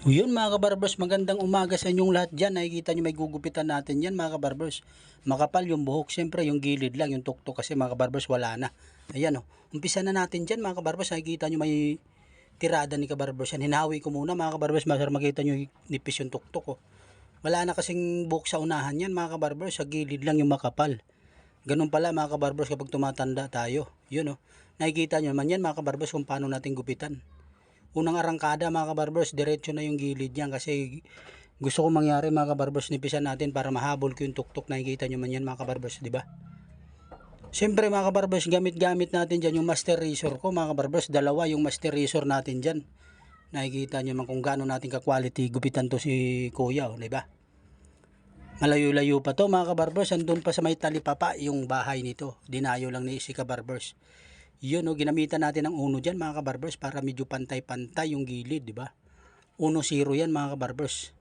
Yun mga kabarbers, magandang umaga sa inyong lahat dyan. Nakikita nyo may gugupitan natin yan mga kabarbers. Makapal yung buhok, syempre yung gilid lang, yung tuktok kasi mga kabarbers wala na. Ayan o, umpisa na natin dyan mga kabarbers. Nakikita nyo may tirada ni kabarbers yan. Hinawi ko muna mga kabarbers, masar makita nyo yung nipis yung tuktok o. Wala na kasing buhok sa unahan yan mga kabarbers, sa gilid lang yung makapal. Ganun pala mga kabarbers kapag tumatanda tayo. Yun o, nakikita nyo naman yan mga kabarbers kung paano natin gupitan. Unang arangkada mga kabarbers, diretso na yung gilid niyan kasi gusto ko mangyari mga kabarbers, nipisan natin para mahabol ko yung tuktok. Nakikita nyo man yan mga kabarbers, di ba? Siyempre mga kabarbers, gamit natin dyan yung master razor ko mga kabarbers. Dalawa yung master razor natin dyan. Nakikita nyo man kung gaano natin ka-quality gupitan to si kuya, di ba? Malayo-layo pa to mga kabarbers, andun pa sa may talipapa yung bahay nito. Dinayo lang ni si kabarbers. Yun o, ginamitan natin ng uno dyan mga kabarbers para medyo pantay-pantay yung gilid, di ba? 1-0 yan mga kabarbers.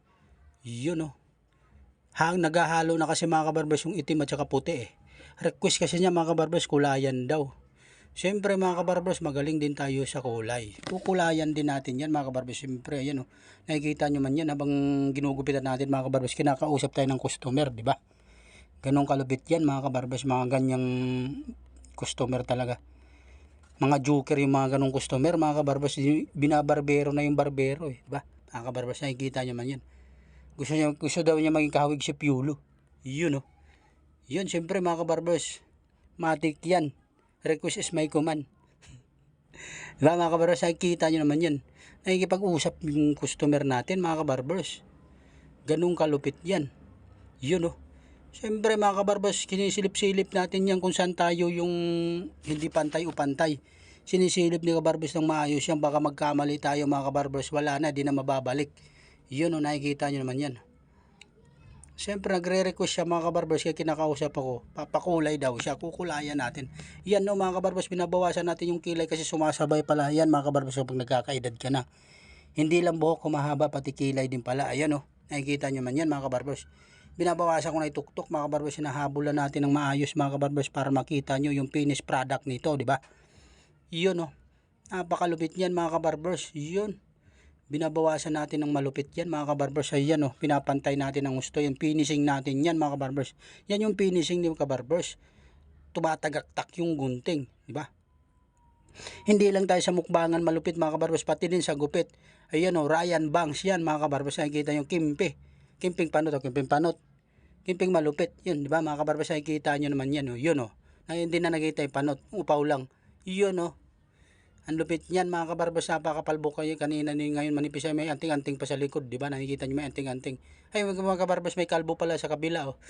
Yun o. Naghahalo na kasi mga kabarbers yung itim at saka puti eh. Request kasi niya mga kabarbers, kulayan daw. Siyempre mga kabarbers, magaling din tayo sa kulay. Kukulayan din natin yan mga kabarbers. Siyempre, ayan o. Nakikita nyo man yan habang ginugupitan natin mga kabarbers. Kinakausap tayo ng customer, di ba? Ganong kalupit yan mga kabarbers. Mga ganyang customer talaga. Mga joker yung mga ganong customer mga kabarbers, binabarbero na yung barbero eh, diba? Mga kabarbers, nakikita nyo man yan. Gusto daw niya maging kahawig si Piolo. Yun oh. Yun, siyempre mga kabarbers, matik yan. Request is my command. Diba mga kabarbers, nakikita nyo naman yan. Nakikipag-usap yung customer natin mga kabarbers. Ganong kalupit yan. Yun oh. Siyempre mga kabarbers, kinisilip-silip natin yan kung saan tayo yung hindi pantay o pantay. Sinisilip ni kabarbers ng maayos yan, baka magkamali tayo mga kabarbers, wala na, di na mababalik. Yun o, nakikita nyo naman yan. Siyempre nagre-request siya mga kabarbers, kaya kinakausap ako, papakulay daw siya, kukulayan natin. Yan o mga kabarbers, binabawasan natin yung kilay kasi sumasabay pala yan mga kabarbers kapag nagkakaedad ka na. Hindi lang buhok kumahaba, pati kilay din pala. Ayan o, nakikita nyo man yan mga kabarbers. Binabawasan ko na ituktok mga kabarbers, hinahabulan natin ng maayos mga kabarbers para makita nyo yung finished product nito, di ba? Yun oh, napakalupit yan mga kabarbers. Yun, binabawasan natin ng malupit yan mga kabarbers. Ayan oh, pinapantay natin ng gusto, yung finishing natin yan mga kabarbers. Yan yung finishing ng kabarbers, tumatagaktak yung gunting, di ba? Hindi lang tayo sa mukbangan malupit mga kabarbers, pati din sa gupit. Ayan oh, Ryan Banks yan mga kabarbers, nakikita yung Kimping panot o Kimping panot. Kimping malupit, yun, di ba mga kabarbers, nakikita nyo naman yan, oh. Yun, oh. Hindi na nakita yung panot, upaw lang. Yun, oh. Ang lupit niyan mga kabarbers, napakapalbo kayo kanina ni ngayon manipis ay may anting-anting pa sa likod, di ba? Nakikita nyo may anting-anting. Ay, mga kabarbers, may kalbo pala sa kabila, oh.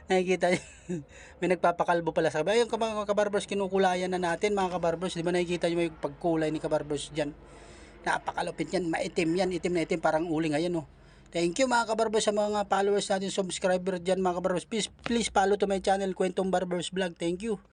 Nakikita nyo, may nagpapakalbo pala sa kabila. Ayun, mga kabarbers, kinukulayan na natin mga kabarbers, di ba? Nakikita nyo may pagkulay ni kabarbers dyan. Napakalupit yan, maitim yan, itim na itim, parang uling, ayan, oh. Thank you mga kabarbers sa mga followers natin, subscriber dyan mga kabarbers. Please follow to my channel, Kwentong Barbers Vlog. Thank you.